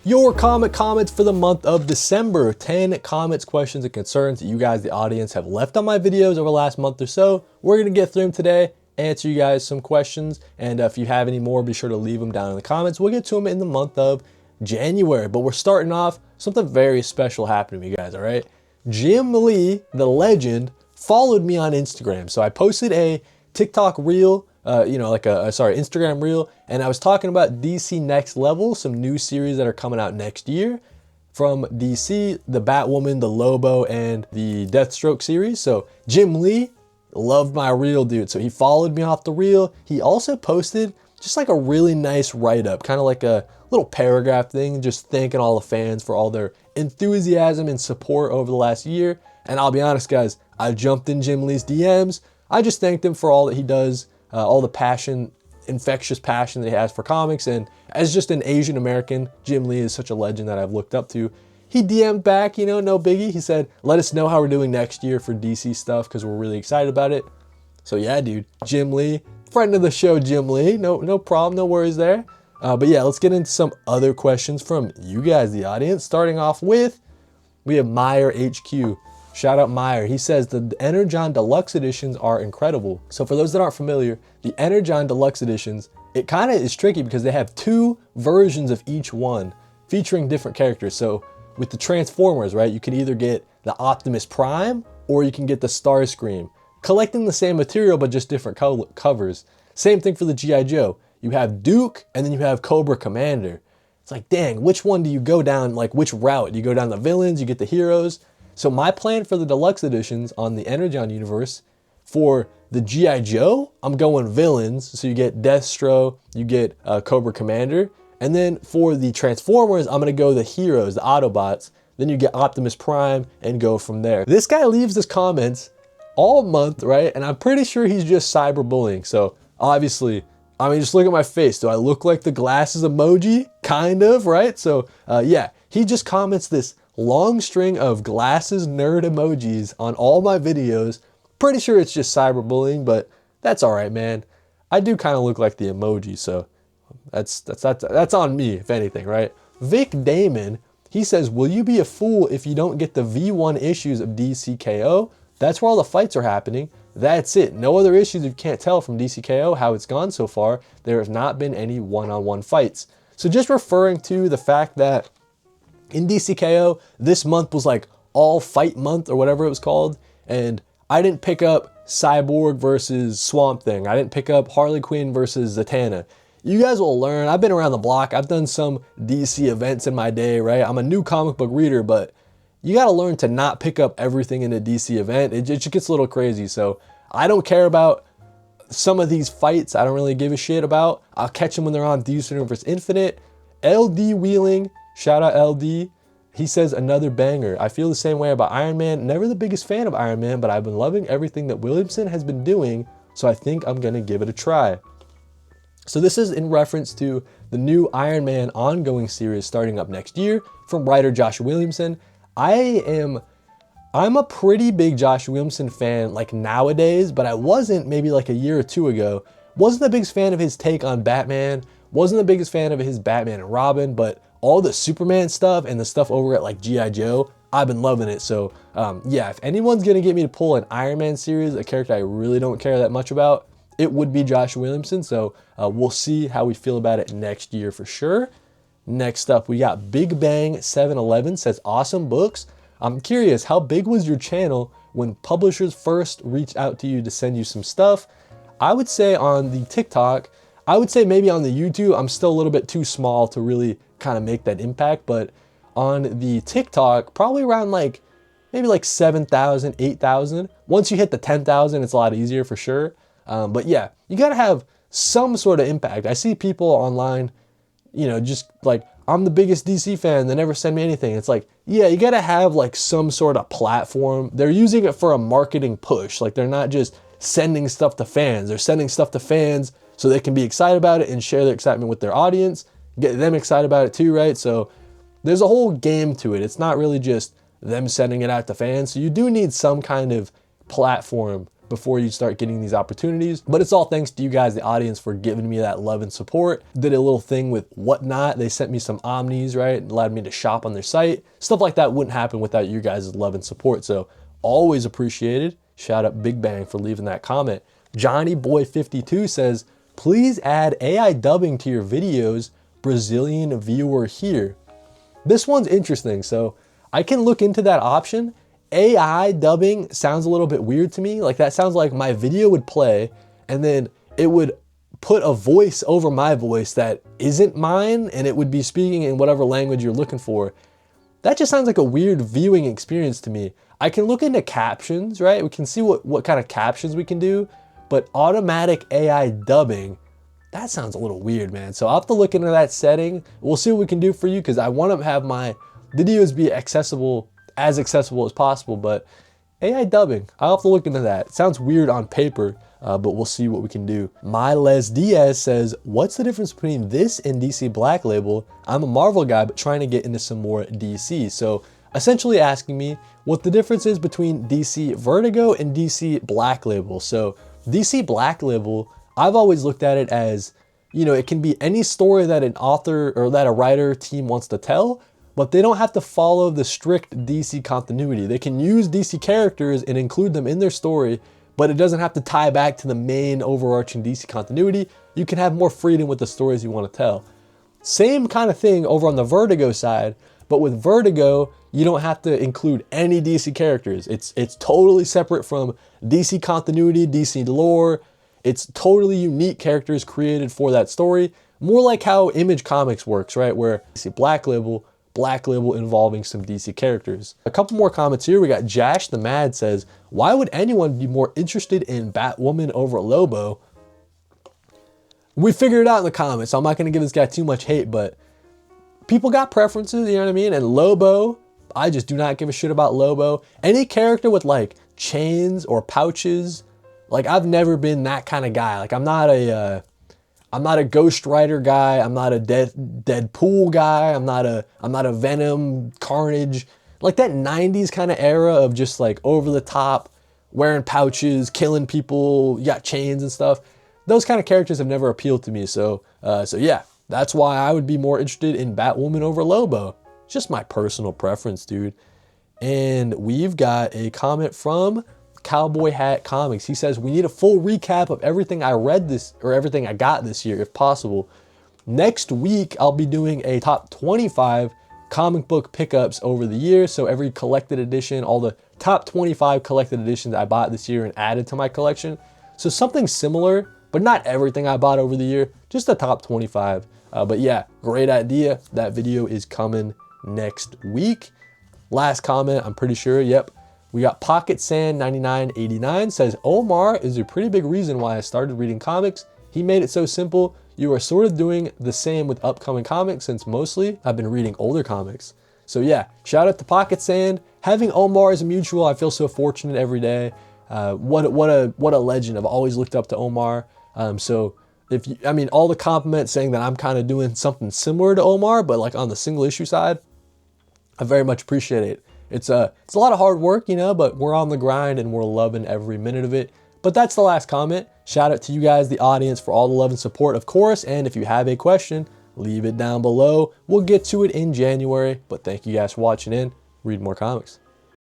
your comments for the month of December. 10 comments, questions, and concerns that you guys, the audience, have left on my videos over the last month or so. We're gonna get through them today, answer you guys some questions, and if you have any more, be sure to leave them down in the comments. We'll get to them in the month of January, but we're starting off, something very special happened to me, guys, all right? Jim Lee, the legend, followed me on Instagram. So I posted a TikTok reel, Instagram reel, and I was talking about DC Next Level, some new series that are coming out next year from DC, the Batwoman, the Lobo, and the Deathstroke series. So Jim Lee loved my reel, dude. So he followed me off the reel. He also posted just like a really nice write-up, kind of like a little paragraph thing, just thanking all the fans for all their enthusiasm and support over the last year. And I'll be honest, guys, I jumped in Jim Lee's DMs. I just thanked him for all that he does, all the passion, infectious passion that he has for comics. And as just an Asian American, Jim Lee is such a legend that I've looked up to. He DM'd back, you know, no biggie. He said, let us know how we're doing next year for DC stuff because we're really excited about it. So yeah, dude, Jim Lee, friend of the show, Jim Lee. No problem, no worries there. But yeah, let's get into some other questions from you guys, the audience. Starting off with, we have Meyer HQ. Shout out Meyer. He says the Energon Deluxe editions are incredible. So for those that aren't familiar, the Energon Deluxe editions, it kind of is tricky because they have two versions of each one featuring different characters. So with the Transformers, right, you can either get the Optimus Prime or you can get the Starscream, collecting the same material but just different covers. Same thing for the G.I. Joe. You have Duke and then you have Cobra Commander. It's like, dang, which one do you go down, like which route? Do you go down the villains, you get the heroes? So my plan for the deluxe editions on the Energon universe, for the G.I. Joe, I'm going villains. So you get Deathstroke, you get Cobra Commander. And then for the Transformers, I'm gonna go the heroes, the Autobots. Then you get Optimus Prime and go from there. This guy leaves his comments all month, right? And I'm pretty sure he's just cyberbullying. So obviously, I mean, just look at my face. Do I look like the glasses emoji? Kind of, right? So yeah, he just comments this long string of glasses nerd emojis on all my videos. Pretty sure it's just cyberbullying, but that's all right, man. I do kind of look like the emoji, so that's on me, if anything, right? Vic Damon, he says, will you be a fool if you don't get the V1 issues of DCKO? That's where all the fights are happening. That's it. No other issues. If you can't tell from DCKO how it's gone so far, there have not been any one-on-one fights. So just referring to the fact that in DCKO, this month was like all fight month or whatever it was called. And I didn't pick up Cyborg versus Swamp Thing. I didn't pick up Harley Quinn versus Zatanna. You guys will learn. I've been around the block. I've done some DC events in my day, right? I'm a new comic book reader, but you got to learn to not pick up everything in a DC event. It just gets a little crazy. So I don't care about some of these fights. I don't really give a shit about. I'll catch them when they're on DC Universe Infinite. LD Wheeling, shout out LD. He says another banger. I feel the same way about Iron Man. Never the biggest fan of Iron Man, but I've been loving everything that Williamson has been doing. So I think I'm going to give it a try. So this is in reference to the new Iron Man ongoing series starting up next year from writer Josh Williamson. I'm a pretty big Josh Williamson fan like nowadays, but I wasn't maybe like a year or two ago. Wasn't the biggest fan of his take on Batman. Wasn't the biggest fan of his Batman and Robin, but all the Superman stuff and the stuff over at like G.I. Joe, I've been loving it. So yeah, if anyone's gonna get me to pull an Iron Man series, a character I really don't care that much about, it would be Josh Williamson. So we'll see how we feel about it next year for sure. Next up, we got Big Bang 711 says, awesome books. I'm curious, how big was your channel when publishers first reached out to you to send you some stuff? I would say on the TikTok, I would say maybe on the YouTube, I'm still a little bit too small to really kind of make that impact. But on the TikTok, probably around like, maybe like 7,000, 8,000. Once you hit the 10,000, it's a lot easier for sure. But yeah, you gotta have some sort of impact. I see people online, you know, just like, I'm the biggest DC fan, they never send me anything. It's like, yeah, you gotta have like some sort of platform. They're using it for a marketing push. Like they're not just sending stuff to fans. They're sending stuff to fans so they can be excited about it and share their excitement with their audience, get them excited about it too, right? So there's a whole game to it. It's not really just them sending it out to fans. So you do need some kind of platform before you start getting these opportunities. But it's all thanks to you guys, the audience, for giving me that love and support. Did a little thing with Whatnot. They sent me some omnis, right? Allowed me to shop on their site. Stuff like that wouldn't happen without you guys' love and support. So always appreciated. Shout out Big Bang for leaving that comment. Johnny Boy 52 says, please add AI dubbing to your videos. Brazilian viewer here. This one's interesting. So I can look into that option. AI dubbing sounds a little bit weird to me. Like that sounds like my video would play and then it would put a voice over my voice that isn't mine and it would be speaking in whatever language you're looking for. That just sounds like a weird viewing experience to me. I can look into captions, right? We can see what kind of captions we can do, but automatic AI dubbing, that sounds a little weird, man. So I'll have to look into that setting. We'll see what we can do for you because I want to have my videos be accessible as possible, but AI dubbing, I'll have to look into that. It sounds weird on paper, but we'll see what we can do. Miles Diaz says, what's the difference between this and DC Black Label? I'm a Marvel guy, but trying to get into some more DC. So essentially asking me what the difference is between DC Vertigo and DC Black Label. So DC Black Label, I've always looked at it as, you know, it can be any story that an author or that a writer team wants to tell, but they don't have to follow the strict DC continuity. They can use DC characters and include them in their story, but it doesn't have to tie back to the main overarching DC continuity. You can have more freedom with the stories you want to tell. Same kind of thing over on the Vertigo side, but with Vertigo, you don't have to include any DC characters. It's totally separate from DC continuity, DC lore. It's totally unique characters created for that story. More like how Image Comics works, right? Where DC Black Label involving some DC characters. A couple more comments here. We got Jash the Mad says, why would anyone be more interested in Batwoman over Lobo? We figured it out in the comments, so I'm not gonna give this guy too much hate, but people got preferences, you know what I mean? And Lobo, I just do not give a shit about Lobo. Any character with like chains or pouches, like I've never been that kind of guy. Like I'm not a Ghost Rider guy. I'm not a Deadpool guy. I'm not a Venom, Carnage. Like that 90s kind of era of just like over the top, wearing pouches, killing people, you got chains and stuff. Those kind of characters have never appealed to me. So yeah, that's why I would be more interested in Batwoman over Lobo. Just my personal preference, dude. And we've got a comment from Cowboy Hat Comics. He says, we need a full recap of everything I got this year, if possible. Next week, I'll be doing a top 25 comic book pickups over the year. So every collected edition, all the top 25 collected editions I bought this year and added to my collection. So something similar, but not everything I bought over the year, just the top 25. But yeah, great idea. That video is coming next week. Last comment, I'm pretty sure, yep. We got Pocket Sand 9989 says, Omar is a pretty big reason why I started reading comics. He made it so simple. You are sort of doing the same with upcoming comics since mostly I've been reading older comics. So yeah, shout out to Pocket Sand. Having Omar as a mutual, I feel so fortunate every day. What a legend. I've always looked up to Omar. So if you, I mean, all the compliments saying that I'm kind of doing something similar to Omar, but like on the single issue side, I very much appreciate it. It's a lot of hard work, you know, but we're on the grind and we're loving every minute of it. But that's the last comment. Shout out to you guys, the audience, for all the love and support, of course. And if you have a question, leave it down below. We'll get to it in January. But thank you guys for watching in. Read more comics.